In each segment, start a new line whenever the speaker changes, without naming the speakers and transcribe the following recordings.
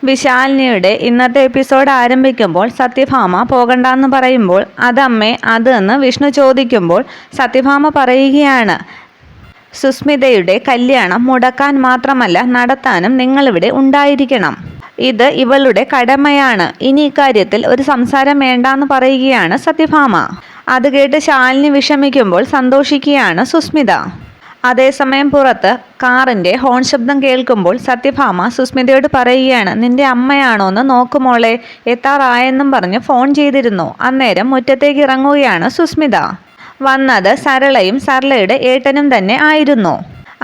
വിശാലിനിയുടെ ഇന്നത്തെ എപ്പിസോഡ് ആരംഭിക്കുമ്പോൾ സത്യഭാമ പോകണ്ടെന്ന് പറയുമ്പോൾ അതമ്മേ അതെന്ന് വിഷ്ണു ചോദിക്കുമ്പോൾ സത്യഭാമ പറയുകയാണ്, സുസ്മിതയുടെ കല്യാണം മുടക്കാൻ മാത്രമല്ല നടത്താനും നിങ്ങളിവിടെ ഉണ്ടായിരിക്കണം. ഇത് ഇവളുടെ കടമയാണ്. ഇനി ഇക്കാര്യത്തിൽ ഒരു സംസാരം വേണ്ടാന്ന് പറയുകയാണ് സത്യഭാമ. അത് കേട്ട് ശാലിനി വിഷമിക്കുമ്പോൾ സന്തോഷിക്കുകയാണ് സുസ്മിത. അതേസമയം പുറത്ത് കാറിൻ്റെ ഹോൺ ശബ്ദം കേൾക്കുമ്പോൾ സത്യഭാമ സുസ്മിതയോട് പറയുകയാണ്, നിന്റെ അമ്മയാണോന്ന് നോക്കുമോളെ, എത്താറായെന്നും പറഞ്ഞ് ഫോൺ ചെയ്തിരുന്നു. അന്നേരം മുറ്റത്തേക്ക് ഇറങ്ങുകയാണ് സുസ്മിത. വന്നത് സരളയും സരളയുടെ ഏട്ടനും തന്നെ ആയിരുന്നു.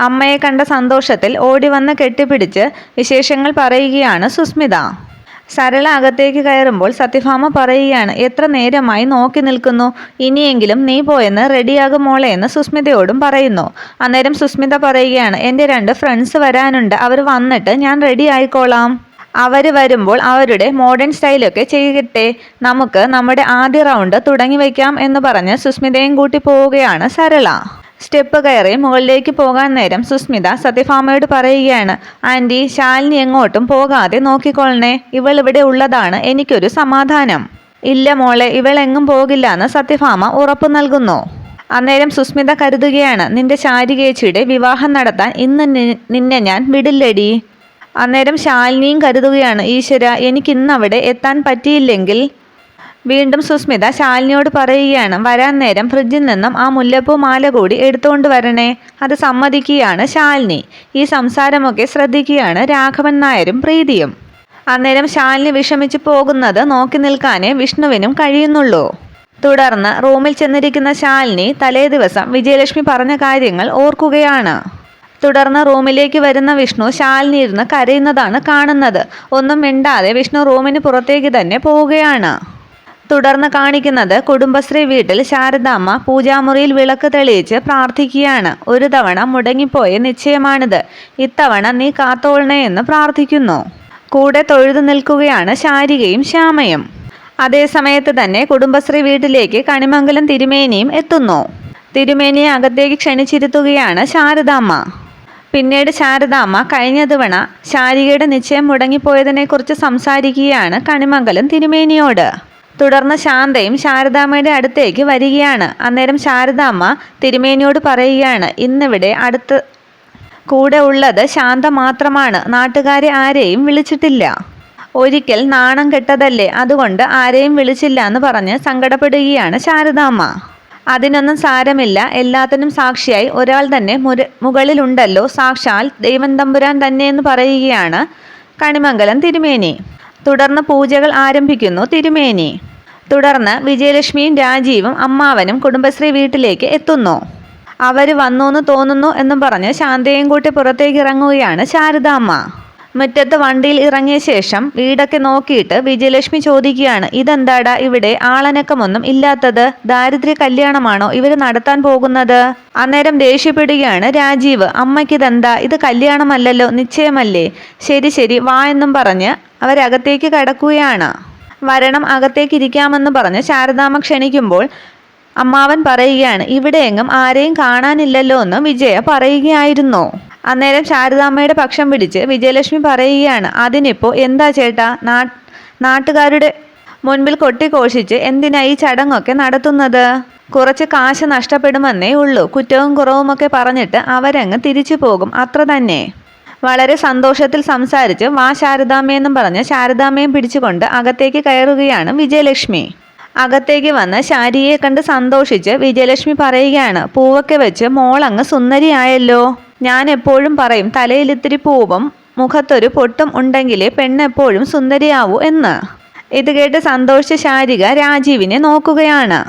അമ്മയെ കണ്ട സന്തോഷത്തിൽ ഓടി വന്ന് കെട്ടിപ്പിടിച്ച് വിശേഷങ്ങൾ പറയുകയാണ് സുസ്മിത. സരള അകത്തേക്ക് കയറുമ്പോൾ സത്യഭാമ പറയുകയാണ്, എത്ര നേരമായി നോക്കി നിൽക്കുന്നു, ഇനിയെങ്കിലും നീ പോയെന്ന് റെഡിയാകും മോളെ എന്ന് സുസ്മിതയോടും പറയുന്നു. അന്നേരം സുസ്മിത പറയുകയാണ്, എൻ്റെ 2 ഫ്രണ്ട്സ് വരാനുണ്ട്, അവർ വന്നിട്ട് ഞാൻ റെഡി ആയിക്കോളാം. അവർ വരുമ്പോൾ അവരുടെ മോഡേൺ സ്റ്റൈലൊക്കെ ചെയ്യട്ടെ, നമുക്ക് നമ്മുടെ ആദ്യ റൗണ്ട് തുടങ്ങി വയ്ക്കാം എന്ന് പറഞ്ഞ് സുസ്മിതയും കൂട്ടി പോവുകയാണ് സരള. സ്റ്റെപ്പ് കയറി മുകളിലേക്ക് പോകാൻ നേരം സുസ്മിത സത്യഭാമയോട് പറയുകയാണ്, ആൻറ്റി ശാലിനി എങ്ങോട്ടും പോകാതെ നോക്കിക്കൊള്ളണേ, ഇവൾ ഇവിടെ ഉള്ളതാണ് എനിക്കൊരു സമാധാനം. ഇല്ല മോളെ, ഇവൾ എങ്ങും പോകില്ല എന്ന് സത്യഭാമ ഉറപ്പു നൽകുന്നു. അന്നേരം സുസ്മിത കരുതുകയാണ്, നിന്റെ ശാരികേച്ചിയുടെ വിവാഹം നടത്താൻ ഇന്ന് നിന്നെ ഞാൻ വിടില്ലടി. അന്നേരം ശാലിനിയും കരുതുകയാണ്, ഈശ്വര എനിക്കിന്നവിടെ എത്താൻ പറ്റിയില്ലെങ്കിൽ. വീണ്ടും സുസ്മിത ശാലിനിയോട് പറയുകയാണ്, വരാൻ നേരം ഫ്രിഡ്ജിൽ നിന്നും ആ മുല്ലപ്പൂ മാല കൂടി എടുത്തുകൊണ്ട് വരണേ. അത് സമ്മതിക്കുകയാണ് ശാലിനി. ഈ സംസാരമൊക്കെ ശ്രദ്ധിക്കുകയാണ് രാഘവൻ നായരും പ്രീതിയും. അന്നേരം ശാലിനി വിഷമിച്ച് പോകുന്നത് നോക്കി നിൽക്കാനേ വിഷ്ണുവിനും കഴിയുന്നുള്ളൂ. തുടർന്ന് റൂമിൽ ചെന്നിരിക്കുന്ന ശാലിനി തലേ ദിവസം വിജയലക്ഷ്മി പറഞ്ഞ കാര്യങ്ങൾ ഓർക്കുകയാണ്. തുടർന്ന് റൂമിലേക്ക് വരുന്ന വിഷ്ണു ശാലിനി ഇരുന്ന് കരയുന്നതാണ് കാണുന്നത്. ഒന്നും മിണ്ടാതെ വിഷ്ണു റൂമിന് പുറത്തേക്ക് തന്നെ പോവുകയാണ്. തുടർന്ന് കാണിക്കുന്നത് കുടുംബശ്രീ വീട്ടിൽ ശാരദാമ്മ പൂജാമുറിയിൽ വിളക്ക് തെളിയിച്ച് പ്രാർത്ഥിക്കുകയാണ്. ഒരു തവണ മുടങ്ങിപ്പോയ നിശ്ചയമാണിത്, ഇത്തവണ നീ കാത്തോളണേ എന്ന് പ്രാർത്ഥിക്കുന്നു. കൂടെ തൊഴുതു നിൽക്കുകയാണ് ശാരികയും ശ്യാമയും. അതേസമയത്ത് തന്നെ കുടുംബശ്രീ വീട്ടിലേക്ക് കണിമംഗലം തിരുമേനിയും എത്തുന്നു. തിരുമേനിയെ അകത്തേക്ക് ക്ഷണിച്ചിരുത്തുകയാണ് ശാരദാമ്മ. പിന്നീട് ശാരദാമ്മ കഴിഞ്ഞ തവണ ശാരികയുടെ നിശ്ചയം മുടങ്ങിപ്പോയതിനെക്കുറിച്ച് സംസാരിക്കുകയാണ് കണിമംഗലം തിരുമേനിയോട്. തുടർന്ന് ശാന്തയും ശാരദാമ്മയുടെ അടുത്തേക്ക് വരികയാണ്. അന്നേരം ശാരദാമ്മ തിരുമേനിയോട് പറയുകയാണ്, ഇന്നിവിടെ അടുത്ത് കൂടെ ഉള്ളത് ശാന്ത മാത്രമാണ്, നാട്ടുകാരെ ആരെയും വിളിച്ചിട്ടില്ല. ഒരിക്കൽ നാണം കെട്ടതല്ലേ, അതുകൊണ്ട് ആരെയും വിളിച്ചില്ല എന്ന് പറഞ്ഞ് സങ്കടപ്പെടുകയാണ് ശാരദാമ്മ. അതിനൊന്നും സാരമില്ല, എല്ലാത്തിനും സാക്ഷിയായി ഒരാൾ തന്നെ മുകളിലുണ്ടല്ലോ, സാക്ഷാൽ ദൈവം തമ്പുരാൻ തന്നെ എന്ന് പറയുകയാണ് കണിമംഗലം തിരുമേനി. തുടർന്ന് പൂജകൾ ആരംഭിക്കുന്നു തിരുമേനി. തുടർന്ന് വിജയലക്ഷ്മിയും രാജീവും അമ്മാവനും കുടുംബശ്രീ വീട്ടിലേക്ക് എത്തുന്നു. അവർ വന്നൂന്ന് തോന്നുന്നു എന്നും പറഞ്ഞ് ശാന്തയും കൂട്ടി പുറത്തേക്ക് ഇറങ്ങുകയാണ് ശാരദാമ്മ. മുറ്റത്ത് വണ്ടിയിൽ ഇറങ്ങിയ ശേഷം വീടൊക്കെ നോക്കിയിട്ട് വിജയലക്ഷ്മി ചോദിക്കുകയാണ്, ഇതെന്താടാ ഇവിടെ ആളനക്കമൊന്നും ഇല്ലാത്തത്, ദാരിദ്ര്യ കല്യാണമാണോ ഇവർ നടത്താൻ പോകുന്നത്? അന്നേരം ദേഷ്യപ്പെടുകയാണ് രാജീവ്, അമ്മയ്ക്കിതെന്താ, ഇത് കല്യാണമല്ലല്ലോ, നിശ്ചയമല്ലേ. ശരി ശരി വാ എന്നും പറഞ്ഞ് അവരകത്തേക്ക് കടക്കുകയാണ്. വരണം, അകത്തേക്ക് ഇരിക്കാമെന്ന് പറഞ്ഞ് ശാരദാമ്മ ക്ഷണിക്കുമ്പോൾ അമ്മാവൻ പറയുകയാണ്, ഇവിടെയെങ്ങും ആരെയും കാണാനില്ലല്ലോ എന്ന് വിജയ പറയുകയായിരുന്നു. അന്നേരം ശാരദാമ്മയുടെ പക്ഷം പിടിച്ച് വിജയലക്ഷ്മി പറയുകയാണ്, അതിനിപ്പോൾ എന്താ ചേട്ടാ, നാട്ടുകാരുടെ മുൻപിൽ കൊട്ടിഘോഷിച്ച് എന്തിനാ ഈ ചടങ്ങൊക്കെ നടത്തുന്നത്? കുറച്ച് കാശ് നഷ്ടപ്പെടുമെന്നേ ഉള്ളൂ, കുറ്റവും കുറവുമൊക്കെ പറഞ്ഞിട്ട് അവരങ്ങ് തിരിച്ചു പോകും, അത്ര തന്നെ. വളരെ സന്തോഷത്തിൽ സംസാരിച്ച് വാ ശാരദാമ്മയെന്നും പറഞ്ഞ് ശാരദാമ്മയും പിടിച്ചുകൊണ്ട് അകത്തേക്ക് കയറുകയാണ് വിജയലക്ഷ്മി. അകത്തേക്ക് വന്ന് ശാരിയെ കണ്ട് സന്തോഷിച്ച് വിജയലക്ഷ്മി പറയുകയാണ്, പൂവൊക്കെ വെച്ച് മോളങ്ങ് സുന്ദരിയായല്ലോ. ഞാൻ എപ്പോഴും പറയും, തലയിൽ ഇത്തിരി പൂവും മുഖത്തൊരു പൊട്ടും ഉണ്ടെങ്കിലേ പെണ്ണെപ്പോഴും സുന്ദരിയാവൂ എന്ന്. ഇത് കേട്ട് സന്തോഷിച്ച ശാരിക രാജീവിനെ നോക്കുകയാണ്.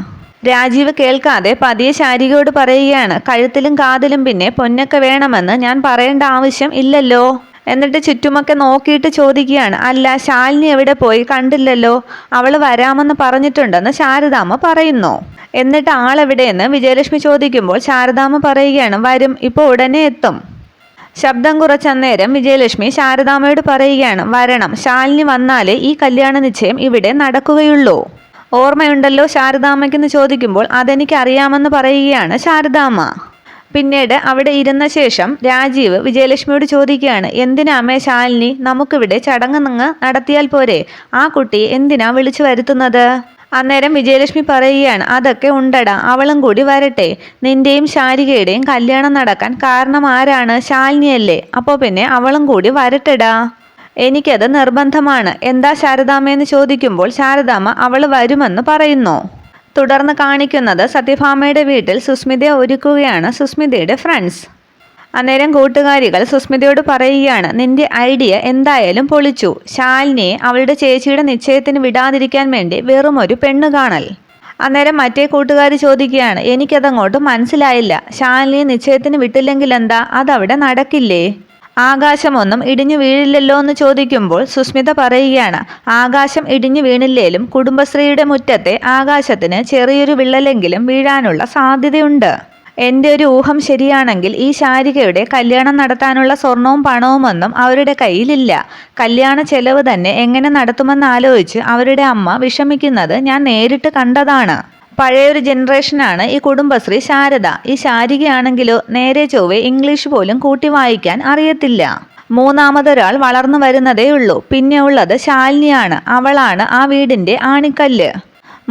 രാജീവ് കേൾക്കാതെ പതിയെ ശാരികയോട് പറയുകയാണ്, കഴുത്തിലും കാതിലും പിന്നെ പൊന്നൊക്കെ വേണമെന്ന് ഞാൻ പറയേണ്ട ആവശ്യം ഇല്ലല്ലോ. എന്നിട്ട് ചുറ്റുമൊക്കെ നോക്കിയിട്ട് ചോദിക്കുകയാണ്, അല്ല ശാലിനി എവിടെ പോയി, കണ്ടില്ലല്ലോ, അവൾ വരാമെന്ന് പറഞ്ഞിട്ടുണ്ടെന്ന് ശാരദാമ്മ പറയുന്നു. എന്നിട്ട് ആളെവിടെയെന്ന് വിജയലക്ഷ്മി ചോദിക്കുമ്പോൾ ശാരദാമ്മ പറയുകയാണ്, വരും, ഇപ്പോൾ ഉടനെ എത്തും. ശബ്ദം കുറച്ചന്നേരം വിജയലക്ഷ്മി ശാരദാമ്മയോട് പറയുകയാണ്, വരണം, ശാലിനി വന്നാലേ ഈ കല്യാണ നിശ്ചയം ഇവിടെ നടക്കുകയുള്ളൂ. ഓർമ്മയുണ്ടല്ലോ ശാരദാമ്മയ്ക്കെന്ന് ചോദിക്കുമ്പോൾ അതെനിക്ക് അറിയാമെന്ന് പറയുകയാണ് ശാരദാമ്മ. പിന്നീട് അവിടെ ഇരുന്ന ശേഷം രാജീവ് വിജയലക്ഷ്മിയോട് ചോദിക്കുകയാണ്, എന്തിനാ അമ്മേ ശാലിനി, നമുക്കിവിടെ ചടങ്ങ് നടത്തിയാൽ പോരെ, ആ കുട്ടിയെ എന്തിനാ വിളിച്ചു വരുത്തുന്നത്? അന്നേരം വിജയലക്ഷ്മി പറയുകയാണ്, അതൊക്കെ ഉണ്ടടാ, അവളും കൂടി വരട്ടെ. നിന്റെയും ശാരികയുടെയും കല്യാണം നടക്കാൻ കാരണം ആരാണ്? ശാലിനിയല്ലേ. അപ്പോൾ പിന്നെ അവളും കൂടി വരട്ടെടാ. എനിക്കത് നിർബന്ധമാണ്. എന്താ ശാരദാമ്മയെന്ന് ചോദിക്കുമ്പോൾ ശാരദാമ്മ അവൾ വരുമെന്ന് പറയുന്നു. തുടർന്ന് കാണിക്കുന്നത് സത്യഭാമയുടെ വീട്ടിൽ സുസ്മിതയെ ഒരുക്കുകയാണ് സുസ്മിതയുടെ ഫ്രണ്ട്സ്. അന്നേരം കൂട്ടുകാരികൾ സുസ്മിതയോട് പറയുകയാണ്, നിന്റെ ഐഡിയ എന്തായാലും പൊളിച്ചു. ശാലിനിയെ അവളുടെ ചേച്ചിയുടെ നിശ്ചയത്തിന് വിടാതിരിക്കാൻ വേണ്ടി വെറും ഒരു പെണ്ണ് കാണൽ. അന്നേരം മറ്റേ കൂട്ടുകാർ ചോദിക്കുകയാണ്, എനിക്കതങ്ങോട്ട് മനസ്സിലായില്ല. ശാലിനിയെ നിശ്ചയത്തിന് വിട്ടില്ലെങ്കിൽ എന്താ, അതവിടെ നടക്കില്ലേ? ആകാശമൊന്നും ഇടിഞ്ഞു വീഴില്ലല്ലോ എന്ന് ചോദിക്കുമ്പോൾ സുസ്മിത പറയുകയാണ്, ആകാശം ഇടിഞ്ഞു വീണില്ലേലും കുടുംബശ്രീയുടെ മുറ്റത്തെ ആകാശത്തിന് ചെറിയൊരു വിള്ളലെങ്കിലും വീഴാനുള്ള സാധ്യതയുണ്ട്. എൻ്റെ ഒരു ഊഹം ശരിയാണെങ്കിൽ ഈ ശാരികയുടെ കല്യാണം നടത്താനുള്ള സ്വർണവും പണവുമൊന്നും അവരുടെ കയ്യിലില്ല. കല്യാണ ചെലവ് തന്നെ എങ്ങനെ നടത്തുമെന്നാലോചിച്ച് അവരുടെ അമ്മ വിഷമിക്കുന്നത് ഞാൻ നേരിട്ട് കണ്ടതാണ്. പഴയൊരു ജനറേഷനാണ് ഈ കുടുംബശ്രീ ശാരദ. ഈ ശാരികയാണെങ്കിലോ നേരെ ചൊവ്വേ ഇംഗ്ലീഷ് പോലും കൂട്ടി വായിക്കാൻ അറിയത്തില്ല. മൂന്നാമതൊരാൾ വളർന്നു വരുന്നതേ ഉള്ളൂ. പിന്നെ ഉള്ളത് ശാലിനിയാണ്. അവളാണ് ആ വീടിൻ്റെ ആണിക്കല്ല്.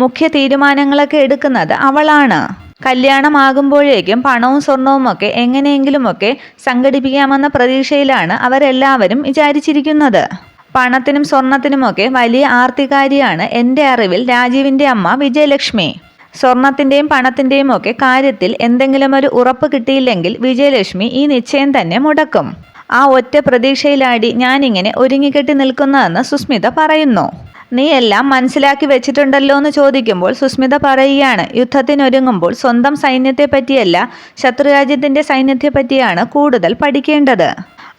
മുഖ്യ തീരുമാനങ്ങളൊക്കെ എടുക്കുന്നത് അവളാണ്. കല്യാണമാകുമ്പോഴേക്കും പണവും സ്വർണവുമൊക്കെ എങ്ങനെയെങ്കിലുമൊക്കെ സംഘടിപ്പിക്കാമെന്ന പ്രതീക്ഷയിലാണ് അവരെല്ലാവരും വിചാരിച്ചിരിക്കുന്നത്. പണത്തിനും സ്വർണത്തിനുമൊക്കെ വലിയ ആർത്തികാരിയാണ് എൻ്റെ അറിവിൽ രാജീവിൻ്റെ അമ്മ വിജയലക്ഷ്മി. സ്വർണത്തിൻ്റെയും പണത്തിൻ്റെയും ഒക്കെ കാര്യത്തിൽ എന്തെങ്കിലും ഒരു ഉറപ്പ് കിട്ടിയില്ലെങ്കിൽ വിജയലക്ഷ്മി ഈ നിശ്ചയം തന്നെ മുടക്കും. ആ ഒറ്റ പ്രതീക്ഷയിലാടി ഞാനിങ്ങനെ ഒരുങ്ങിക്കെട്ടി നിൽക്കുന്നതെന്ന് സുസ്മിത പറയുന്നു. നീ എല്ലാം മനസ്സിലാക്കി വെച്ചിട്ടുണ്ടല്ലോ എന്ന് ചോദിക്കുമ്പോൾ സുസ്മിത പറയുകയാണ്, യുദ്ധത്തിനൊരുങ്ങുമ്പോൾ സ്വന്തം സൈന്യത്തെ പറ്റിയല്ല ശത്രുരാജ്യത്തിൻ്റെ സൈന്യത്തെ പറ്റിയാണ് കൂടുതൽ പഠിക്കേണ്ടത്.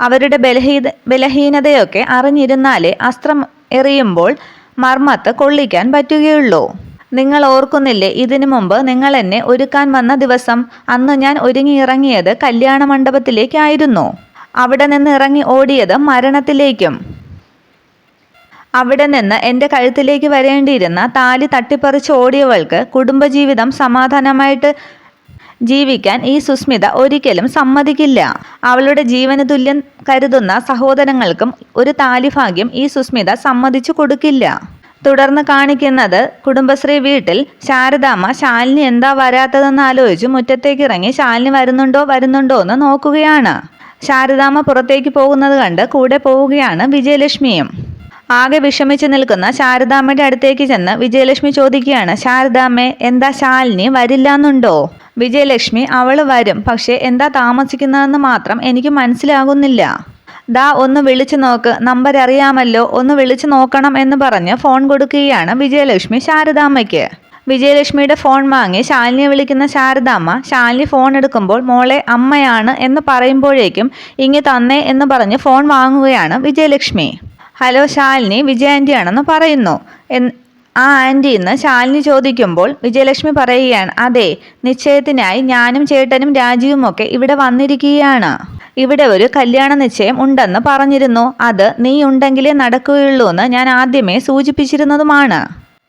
അവരുടെ ബലഹീനതയൊക്കെ അറിഞ്ഞിരുന്നാലേ അസ്ത്രം എറിയുമ്പോൾ മർമ്മത്ത് കൊള്ളിക്കാൻ പറ്റുകയുള്ളൂ. നിങ്ങൾ ഓർക്കുന്നില്ലേ, ഇതിനു മുമ്പ് നിങ്ങൾ എന്നെ ഒരുക്കാൻ വന്ന ദിവസം? അന്ന് ഞാൻ ഒരുങ്ങിയിറങ്ങിയത് കല്യാണ മണ്ഡപത്തിലേക്കായിരുന്നു. അവിടെ നിന്ന് ഇറങ്ങി ഓടിയത് മരണത്തിലേക്കും. അവിടെ നിന്ന് എൻ്റെ കഴുത്തിലേക്ക് വരേണ്ടിയിരുന്ന താലി തട്ടിപ്പറിച്ച് ഓടിയവൾക്ക് കുടുംബജീവിതം സമാധാനമായിട്ട് ജീവിക്കാൻ ഈ സുസ്മിത ഒരിക്കലും സമ്മതിക്കില്ല. അവളുടെ ജീവന് തുല്യം കരുതുന്ന സഹോദരങ്ങൾക്കും ഒരു താലിഭാഗ്യം ഈ സുസ്മിത സമ്മതിച്ചു കൊടുക്കില്ല. തുടർന്ന് കാണിക്കുന്നത് കുടുംബശ്രീ വീട്ടിൽ ശാരദാമ്മ ശാലിനി എന്താ വരാത്തതെന്ന് ആലോചിച്ച് മുറ്റത്തേക്ക് ഇറങ്ങി ശാലിനി വരുന്നുണ്ടോ എന്ന് നോക്കുകയാണ്. ശാരദാമ്മ പുറത്തേക്ക് പോകുന്നത് കണ്ട് കൂടെ പോവുകയാണ് വിജയലക്ഷ്മിയും. ആകെ വിഷമിച്ച് നിൽക്കുന്ന ശാരദാമ്മയുടെ അടുത്തേക്ക് ചെന്ന് വിജയലക്ഷ്മി ചോദിക്കുകയാണ്, ശാരദാമ്മേ, എന്താ ശാലിനി വരില്ലാന്നുണ്ടോ? വിജയലക്ഷ്മി, അവൾ വരും, പക്ഷേ എന്താ താമസിക്കുന്നതെന്ന് മാത്രം എനിക്ക് മനസ്സിലാകുന്നില്ല. ദാ ഒന്ന് വിളിച്ചു നോക്ക്, നമ്പർ അറിയാമല്ലോ, ഒന്ന് വിളിച്ചു നോക്കണം എന്ന് പറഞ്ഞ് ഫോൺ കൊടുക്കുകയാണ് വിജയലക്ഷ്മി ശാരദാമ്മയ്ക്ക്. വിജയലക്ഷ്മിയുടെ ഫോൺ വാങ്ങി ശാലിനിയെ വിളിക്കുന്ന ശാരദാമ്മ ശാലിനി ഫോൺ എടുക്കുമ്പോൾ മോളെ അമ്മയാണ് എന്ന് പറയുമ്പോഴേക്കും ഇങ്ങി തന്നേ എന്ന് പറഞ്ഞ് ഫോൺ വാങ്ങുകയാണ് വിജയലക്ഷ്മി. ഹലോ ശാലിനി, വിജയ ആൻറ്റിയാണെന്ന് പറയുന്നു. ആ ആൻറ്റി എന്ന് ശാലിനി ചോദിക്കുമ്പോൾ വിജയലക്ഷ്മി പറയുകയാണ്, അതെ, നിശ്ചയത്തിനായി ഞാനും ചേട്ടനും രാജീവുമൊക്കെ ഇവിടെ വന്നിരിക്കുകയാണ്. ഇവിടെ ഒരു കല്യാണ നിശ്ചയം ഉണ്ടെന്ന് പറഞ്ഞിരുന്നു. അത് നീ ഉണ്ടെങ്കിലേ നടക്കുകയുള്ളൂ എന്ന് ഞാൻ ആദ്യമേ സൂചിപ്പിച്ചിരുന്നതുമാണ്.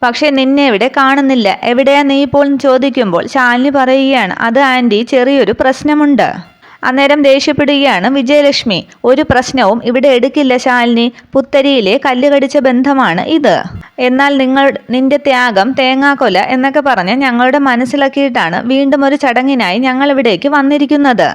പക്ഷെ നിന്നെ ഇവിടെ കാണുന്നില്ല. എവിടെയാ നീ ഇപ്പോൾ ചോദിക്കുമ്പോൾ ശാലിനി പറയുകയാണ്, അത് ആൻറ്റി, ചെറിയൊരു പ്രശ്നമുണ്ട്. അന്നേരം ദേഷ്യപ്പെടുകയാണ് വിജയലക്ഷ്മി. ഒരു പ്രശ്നവും ഇവിടെ എടുക്കില്ല ശാലിനി. പുത്തരിയിലെ കല്ലുകടിച്ച ബന്ധമാണ് ഇത്. എന്നാൽ നിന്റെ ത്യാഗം, തേങ്ങാക്കൊല എന്നൊക്കെ പറഞ്ഞ് ഞങ്ങളുടെ മനസ്സിലാക്കിയിട്ടാണ് വീണ്ടും ഒരു ചടങ്ങിനായി ഞങ്ങൾ ഇവിടേക്ക് വന്നിരിക്കുന്നത്.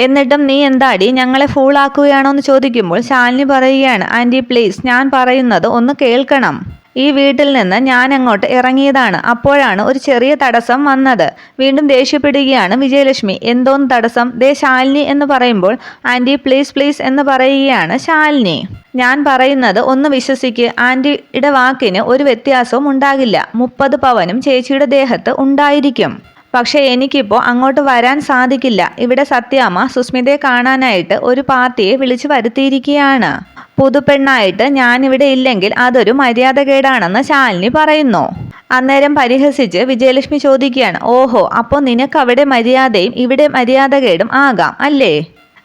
എന്നിട്ടും നീ എന്താടി ഞങ്ങളെ ഫൂളാക്കുകയാണോ എന്ന് ചോദിക്കുമ്പോൾ ശാലിനി പറയുകയാണ്, ആൻറ്റി പ്ലീസ്, ഞാൻ പറയുന്നത് ഒന്ന് കേൾക്കണം. ഈ വീട്ടിൽ നിന്ന് ഞാൻ അങ്ങോട്ട് ഇറങ്ങിയതാണ്. അപ്പോഴാണ് ഒരു ചെറിയ തടസ്സം വന്നത്. വീണ്ടും ദേഷ്യപ്പെടുകയാണ് വിജയലക്ഷ്മി. എന്തോന്ന് തടസ്സം? ദേ ശാലിനി എന്ന് പറയുമ്പോൾ ആൻറ്റി പ്ലീസ് പ്ലീസ് എന്ന് പറയുകയാണ് ശാലിനി. ഞാൻ പറയുന്നത് ഒന്ന് വിശ്വസിക്ക്. ആൻറ്റിയുടെ വാക്കിന് ഒരു വ്യത്യാസവും ഉണ്ടാകില്ല. 30 പവനും ചേച്ചിയുടെ ദേഹത്ത് ഉണ്ടായിരിക്കും. പക്ഷേ എനിക്കിപ്പോൾ അങ്ങോട്ട് വരാൻ സാധിക്കില്ല. ഇവിടെ സത്യാമ്മ സുസ്മിതയെ കാണാനായിട്ട് ഒരു പാർട്ടിയെ വിളിച്ചു വരുത്തിയിരിക്കുകയാണ്. പുതുപ്പെണ്ണായിട്ട് ഞാനിവിടെ ഇല്ലെങ്കിൽ അതൊരു മര്യാദകേടാണെന്ന് ശാലിനി പറയുന്നു. അന്നേരം പരിഹസിച്ച് വിജയലക്ഷ്മി ചോദിക്കുകയാണ്, ഓഹോ, അപ്പോൾ നിനക്ക് അവിടെ മര്യാദയും ഇവിടെ മര്യാദകേടും ആകാം അല്ലേ?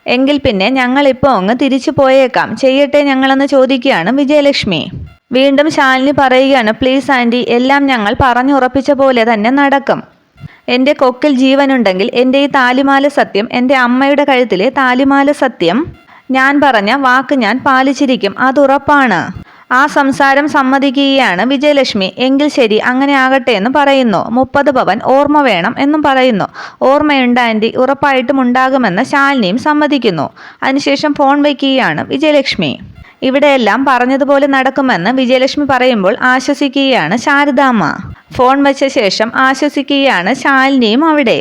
എങ്കിൽ പിന്നെ ഞങ്ങളിപ്പോൾ അങ്ങ് തിരിച്ചു പോയേക്കാം. ചെയ്യട്ടെ ഞങ്ങളെന്ന് ചോദിക്കുകയാണ് വിജയലക്ഷ്മി. വീണ്ടും ശാലിനി പറയുകയാണ്, പ്ലീസ് ആൻറ്റി, എല്ലാം ഞങ്ങൾ പറഞ്ഞുറപ്പിച്ച പോലെ തന്നെ നടക്കും. എൻ്റെ കൊക്കിൽ ജീവനുണ്ടെങ്കിൽ എൻ്റെ ഈ താലിമാല സത്യം, എൻ്റെ അമ്മയുടെ കഴുത്തിലെ താലിമാല സത്യം, ഞാൻ പറഞ്ഞ വാക്ക് ഞാൻ പാലിച്ചിരിക്കും, അതുറപ്പാണ്. ആ സംസാരം സമ്മതിക്കുകയാണ് വിജയലക്ഷ്മി. എങ്കിൽ ശരി, അങ്ങനെ ആകട്ടെ എന്ന് പറയുന്നു. 30 പവൻ ഓർമ്മ വേണം എന്നും പറയുന്നു. ഓർമ്മയുണ്ട് ആൻറ്റി, ഉറപ്പായിട്ടും ഉണ്ടാകുമെന്ന് ശാലിനിയും സമ്മതിക്കുന്നു. അതിനുശേഷം ഫോൺ വയ്ക്കുകയാണ് വിജയലക്ഷ്മി. ഇവിടെയെല്ലാം പറഞ്ഞതുപോലെ നടക്കുമെന്ന് വിജയലക്ഷ്മി പറയുമ്പോൾ ആശ്വസിക്കുകയാണ് ശാരദാമ്മ. ഫോൺ വെച്ച ശേഷം ആശ്വസിക്കുകയാണ് ശാലിനിയും അവിടെ.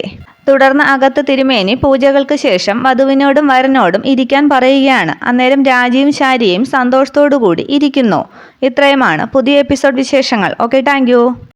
തുടർന്ന് അകത്ത് തിരുമേനി പൂജകൾക്ക് ശേഷം വധുവിനോടും വരനോടും ഇരിക്കാൻ പറയുകയാണ്. അന്നേരം രാജിയും ശാരിയയും സന്തോഷത്തോടു കൂടി ഇരിക്കുന്നു. ഇത്രയുമാണ് പുതിയ എപ്പിസോഡ് വിശേഷങ്ങൾ. Okay, thank